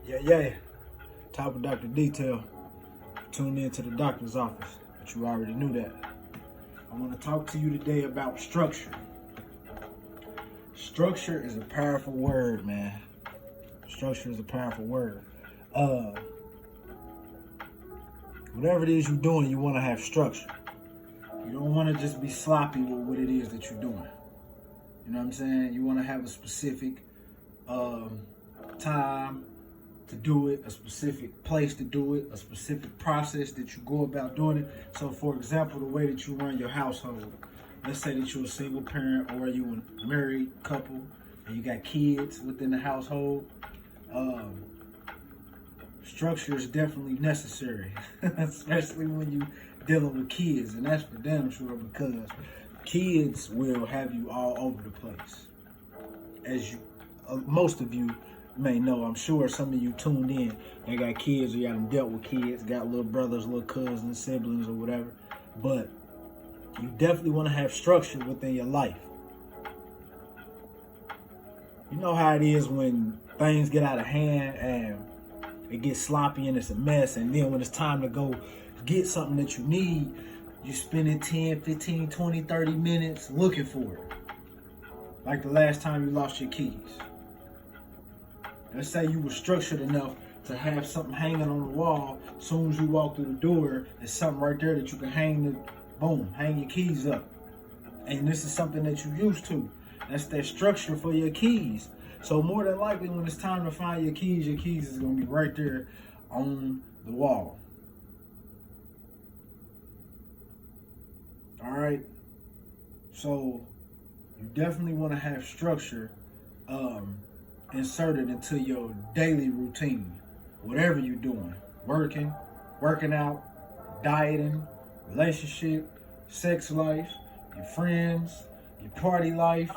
Yeah. Top of Dr. Detail. Tune in to the doctor's office, but you already knew that. I want to talk to you today about structure. Structure is a powerful word, man. Structure is a powerful word. Whatever it is you're doing, you want to have structure. You don't want to just be sloppy with what it is that you're doing. You know what I'm saying? You want to have a specific time to do it, a specific place to do it, a specific process that you go about doing it. So, for example, the way that you run your household. Let's say that you're a single parent or you a married couple and you got kids within the household. Structure is definitely necessary, especially when you dealing with kids, and that's for damn sure, because kids will have you all over the place. As you, most of you may know, I'm sure some of you tuned in, they got kids or you haven't dealt with kids, got little brothers, little cousins, siblings, or whatever. But you definitely want to have structure within your life. You know how it is when things get out of hand and it gets sloppy and it's a mess, and then when it's time to go get something that you need, you're spending 10, 15, 20, 30 minutes looking for it. Like the last time you lost your keys. Let's say you were structured enough to have something hanging on the wall. As soon as you walk through the door, there's something right there that you can hang your keys up. And this is something that you used to. That's that structure for your keys. So more than likely, when it's time to find your keys is going to be right there on the wall. All right. So you definitely want to have structure inserted into your daily routine. Whatever you're doing, working out, dieting, relationship, sex life, your friends, your party life,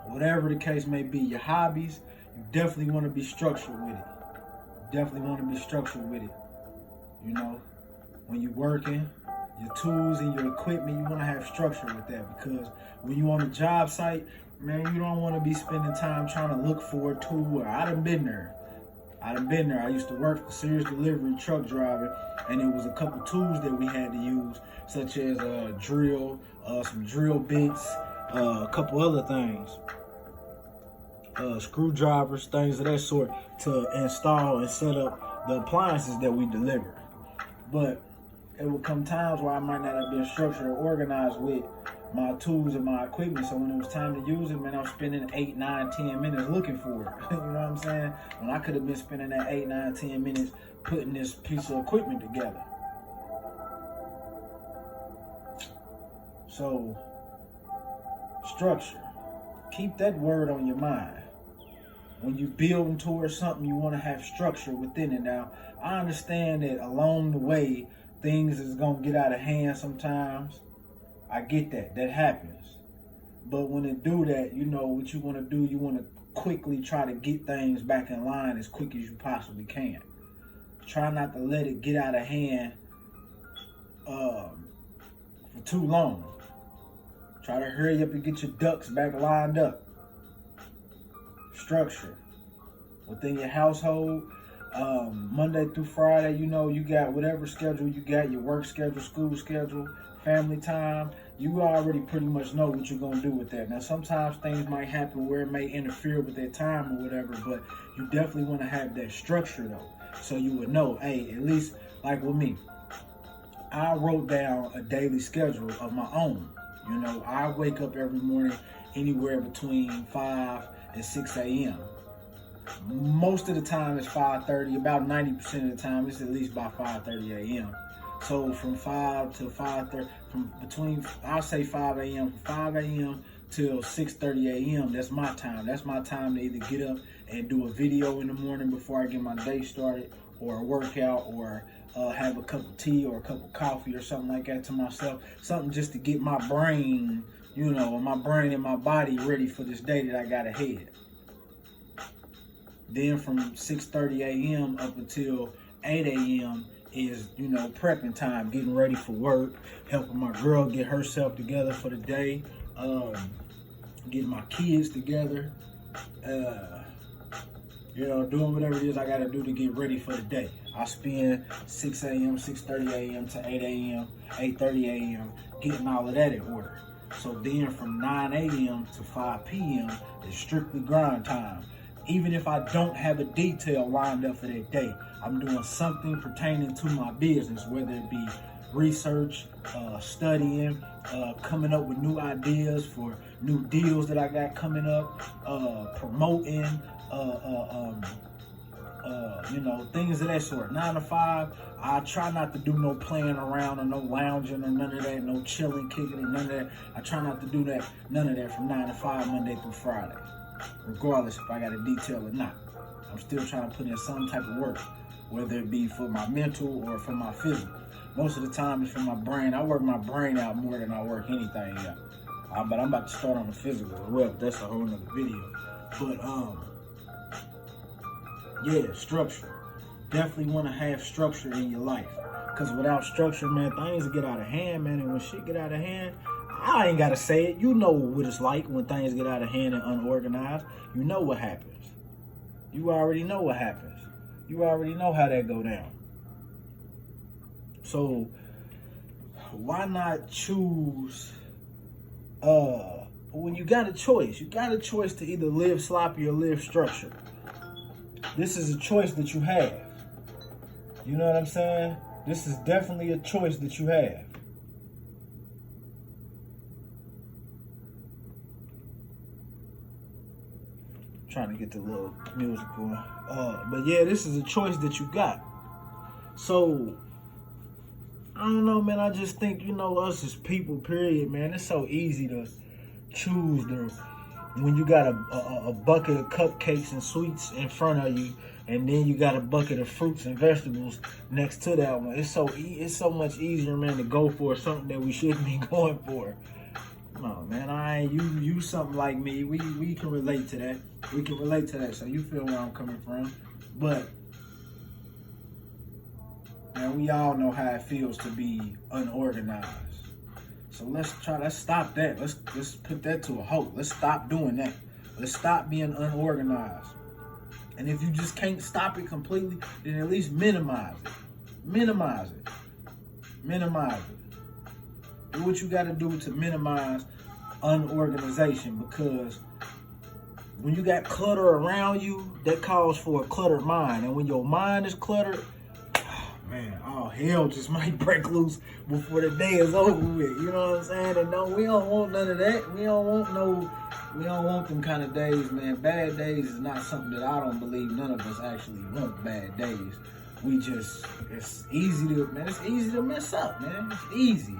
whatever the case may be, your hobbies, you definitely want to be structured with it. You know, when you're working, your tools and your equipment, you want to have structure with that, because when you're on a job site, man, you don't want to be spending time trying to look for a tool. I done been there. I used to work for Sears Delivery truck driving, and it was a couple tools that we had to use, such as a drill, some drill bits, a couple other things, screwdrivers, things of that sort, to install and set up the appliances that we deliver. But it would come times where I might not have been structured or organized with my tools and my equipment. So when it was time to use it, man, I was spending 8, 9, 10 minutes looking for it. You know what I'm saying? When I could have been spending that 8, 9, 10 minutes putting this piece of equipment together. So, structure. Keep that word on your mind. When you're building towards something, you want to have structure within it. Now, I understand that along the way, things is going to get out of hand sometimes. I get that. That happens. But when it do that, you know what you want to do. You want to quickly try to get things back in line as quick as you possibly can. Try not to let it get out of hand for too long. Try to hurry up and get your ducks back lined up. Structure within your household, Monday through Friday, you know, you got whatever schedule you got, your work schedule, school schedule, family time, you already pretty much know what you're going to do with that. Now, sometimes things might happen where it may interfere with that time or whatever, but you definitely want to have that structure, though, so you would know, hey, at least, like with me, I wrote down a daily schedule of my own. You know, I wake up every morning anywhere between 5 and 6 a.m. Most of the time it's 5:30. About 90% of the time it's at least by 5:30 a.m. So from 5 to 5:30, from between, I'll say 5 a.m. from 5 a.m. till 6:30 a.m. That's my time. That's my time to either get up and do a video in the morning before I get my day started, or a workout, or have a cup of tea or a cup of coffee or something like that to myself. Something just to get my brain, you know, my brain and my body ready for this day that I got ahead. Then from 6:30 a.m. up until 8 a.m. is, you know, prepping time, getting ready for work, helping my girl get herself together for the day, getting my kids together, You know, doing whatever it is I gotta do to get ready for the day. I spend 6 a.m., 6:30 a.m. to 8 a.m., 8:30 a.m. getting all of that in order. So then from 9 a.m. to 5 p.m. is strictly grind time. Even if I don't have a detail lined up for that day, I'm doing something pertaining to my business, whether it be research, studying, coming up with new ideas for new deals that I got coming up, promoting, things of that sort. 9 to 5, I try not to do no playing around or no lounging or none of that, no chilling, kicking or none of that. I try not to do that, none of that from 9 to 5, Monday through Friday, regardless if I got a detail or not. I'm still trying to put in some type of work, whether it be for my mental or for my physical. Most of the time it's for my brain. I work my brain out more than I work anything else. But I'm about to start on the physical as well. That's a whole nother video. But yeah, structure. Definitely want to have structure in your life. Because without structure, man, things get out of hand, man. And when shit get out of hand, I ain't got to say it. You know what it's like when things get out of hand and unorganized. You know what happens. You already know what happens. You already know how that go down. So why not choose, when you got a choice to either live sloppy or live structured. This is a choice that you have. You know what I'm saying? This is definitely a choice that you have. Trying to get the little music going. But yeah, this is a choice that you got. So, I don't know, man. I just think, us as people, period, man, it's so easy to choose when you got a bucket of cupcakes and sweets in front of you, and then you got a bucket of fruits and vegetables next to that one. It's so much easier, man, to go for something that we shouldn't be going for. No, man, you something like me. We can relate to that. We can relate to that. So you feel where I'm coming from. But man, we all know how it feels to be unorganized. So let's stop that. Let's put that to a halt. Let's stop doing that. Let's stop being unorganized. And if you just can't stop it completely, then at least minimize it. Minimize it. Minimize it. Do what you got to do to minimize unorganization, because when you got clutter around you, that calls for a cluttered mind. And when your mind is cluttered, man, all hell just might break loose before the day is over with. You know what I'm saying? And no, we don't want none of that. We don't want them kind of days, man. Bad days is not something that I don't believe none of us actually want. Bad days. It's easy to mess up, man. It's easy.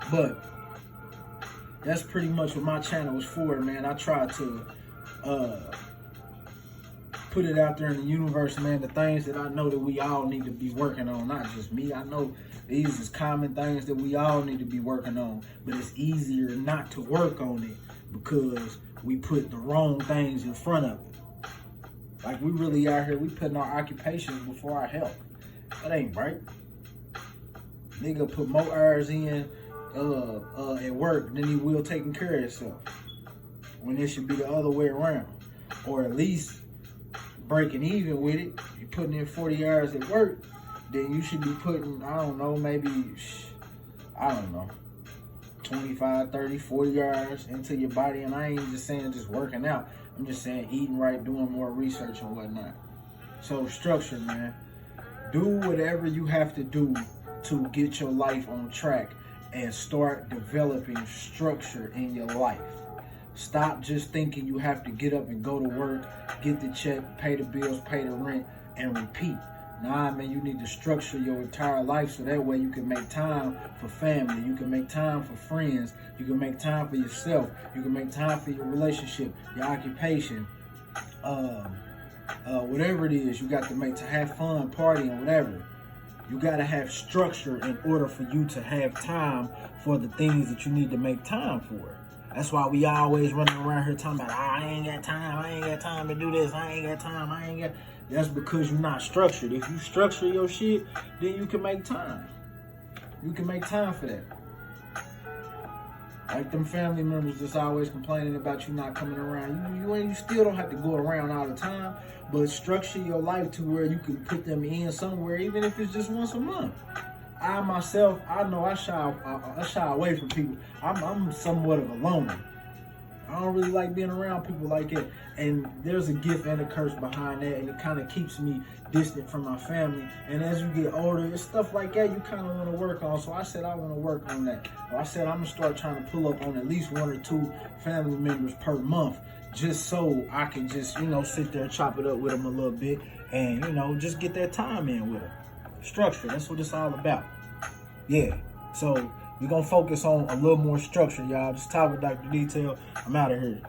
But that's pretty much what my channel is for, man. I try to put it out there in the universe, man, the things that I know that we all need to be working on, not just me. I know these is common things that we all need to be working on, but it's easier not to work on it because we put the wrong things in front of it. Like, we really out here, we putting our occupations before our health. That ain't right. Nigga put more hours in at work than he will taking care of himself, when it should be the other way around. Or at least breaking even with it. You're putting in 40 hours at work, then you should be putting, I don't know, 25, 30, 40 hours into your body. And I ain't just saying just working out. I'm just saying eating right, doing more research and whatnot. So structure, man. Do whatever you have to do to get your life on track and start developing structure in your life. Stop just thinking you have to get up and go to work, get the check, pay the bills, pay the rent, and repeat. Nah, man, you need to structure your entire life so that way you can make time for family, you can make time for friends, you can make time for yourself, you can make time for your relationship, your occupation, whatever it is you got to make to have fun, partying, whatever. You got to have structure in order for you to have time for the things that you need to make time for. That's why we always running around here talking about, I ain't got time to do this, That's because you're not structured. If you structure your shit, then you can make time. You can make time for that. Like them family members that's always complaining about you not coming around. You still don't have to go around all the time, but structure your life to where you can put them in somewhere, even if it's just once a month. I myself, I know I shy away from people. I'm somewhat of a loner. I don't really like being around people like that. And there's a gift and a curse behind that, and it kind of keeps me distant from my family. And as you get older, it's stuff like that you kind of want to work on. So I said I want to work on that. I said I'm going to start trying to pull up on at least 1 or 2 family members per month, just so I can just, sit there and chop it up with them a little bit and, just get that time in with them. Structure, that's what it's all about. Yeah, so we're going to focus on a little more structure, y'all. Just talk with Dr. Detail. I'm out of here.